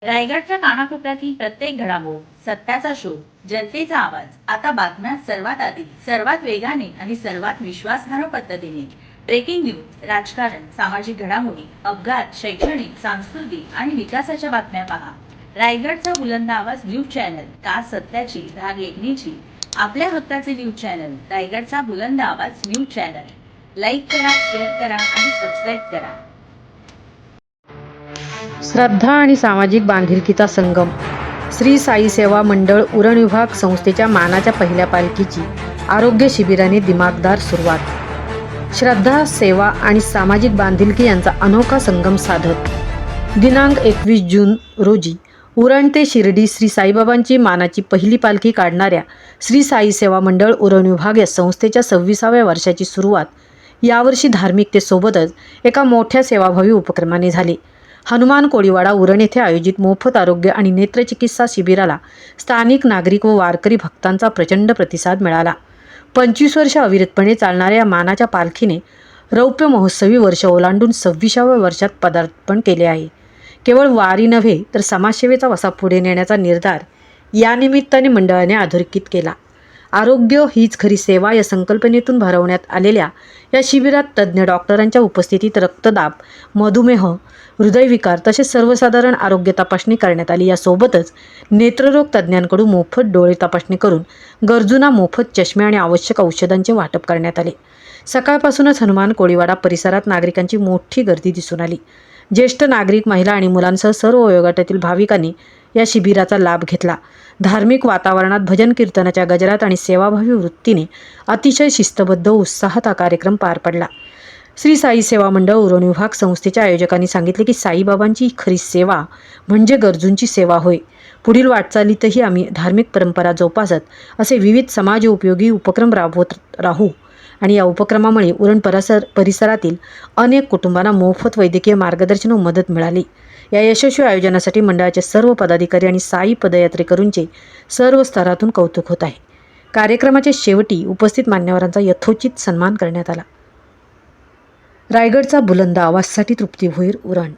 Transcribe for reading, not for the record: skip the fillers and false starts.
रायगडच्या कानाकोपऱ्यातील प्रत्येक घडामोड, सत्याचा शोध, जनतेचा आवाज. आता बातम्या सर्वात आधी, सर्वात वेगाने आणि सर्वात विश्वासार्ह पद्धतीने. ब्रेकिंग न्यूज, राजकारण, सामाजिक घडामोडी, अपघात, शैक्षणिक, सांस्कृतिक आणि विकासाच्या बातम्या पहा. रायगडचा बुलंद आवाज न्यूज चॅनल, का सत्याची, धार लेखणीची. आपल्या हक्काचे न्यूज चॅनल, रायगडचा बुलंद आवाज न्यूज चॅनल. लाईक करा, शेअर करा आणि सबस्क्राईब करा. श्रद्धा आणि सामाजिक बांधिलकीचा संगम. श्री साई सेवा मंडळ उरण विभाग संस्थेच्या मानाच्या पहिल्या पालखीची आरोग्य शिबिराने दिमागदार सुरुवात. श्रद्धा, सेवा आणि सामाजिक बांधिलकी यांचा अनोखा संगम साधत दिनांक 21 जून रोजी उरण ते शिर्डी श्री साईबाबांची मानाची पहिली पालखी काढणाऱ्या श्री साई सेवा मंडळ उरण विभाग या संस्थेच्या 26व्या वर्षाची सुरुवात यावर्षी धार्मिकतेसोबतच एका मोठ्या सेवाभावी उपक्रमाने झाली. हनुमान कोळीवाडा उरण येथे आयोजित मोफत आरोग्य आणि नेत्रचिकित्सा शिबिराला स्थानिक नागरिक व वारकरी भक्तांचा प्रचंड प्रतिसाद मिळाला. 25 वर्ष अविरतपणे चालणाऱ्या या मानाच्या पालखीने रौप्य महोत्सवी वर्ष ओलांडून 26व्या वर्षात पदार्पण केले आहे. केवळ वारी नव्हे तर समाजसेवेचा वसा पुढे नेण्याचा निर्धार या निमित्ताने मंडळाने अधोरेखित केला. आरोग्य हीच खरी सेवा या संकल्पनेतून भरवण्यात आलेल्या या शिबिरात तज्ज्ञ डॉक्टरांच्या उपस्थितीत रक्तदाब, मधुमेह, हृदयविकार तसेच सर्वसाधारण आरोग्य तपासणी करण्यात आली. यासोबतच नेत्ररोग तज्ज्ञांकडून मोफत डोळे तपासणी करून गरजूंना मोफत चष्मे आणि आवश्यक औषधांचे वाटप करण्यात आले. सकाळपासूनच हनुमान कोळीवाडा परिसरात नागरिकांची मोठी गर्दी दिसून आली. ज्येष्ठ नागरिक, महिला आणि मुलांसह सर्व वयोगटातील भाविकांनी या शिबिराचा लाभ घेतला. धार्मिक वातावरणात भजन कीर्तनाच्या गजरात आणि सेवाभावी वृत्तीने अतिशय शिस्तबद्ध उत्साहात हा कार्यक्रम पार पडला. श्री साई सेवा मंडळ उरण विभाग संस्थेच्या आयोजकांनी सांगितले की साईबाबांची खरी सेवा म्हणजे गरजूंची सेवा होय. पुढील वाटचालीतही आम्ही धार्मिक परंपरा जोपासत असे विविध समाज उपयोगी उपक्रम राबवत राहू आणि या उपक्रमामुळे उरण परिसरातील अनेक कुटुंबांना मोफत वैद्यकीय मार्गदर्शन व मदत मिळाली. या यशस्वी आयोजनासाठी मंडळाचे सर्व पदाधिकारी आणि साई पदयात्रेकरूंचे सर्व स्तरातून कौतुक होत आहे. कार्यक्रमाच्या शेवटी उपस्थित मान्यवरांचा यथोचित सन्मान करण्यात आला. रायगडचा बुलंद आवाजसाठी तृप्ती भोईर, उरण.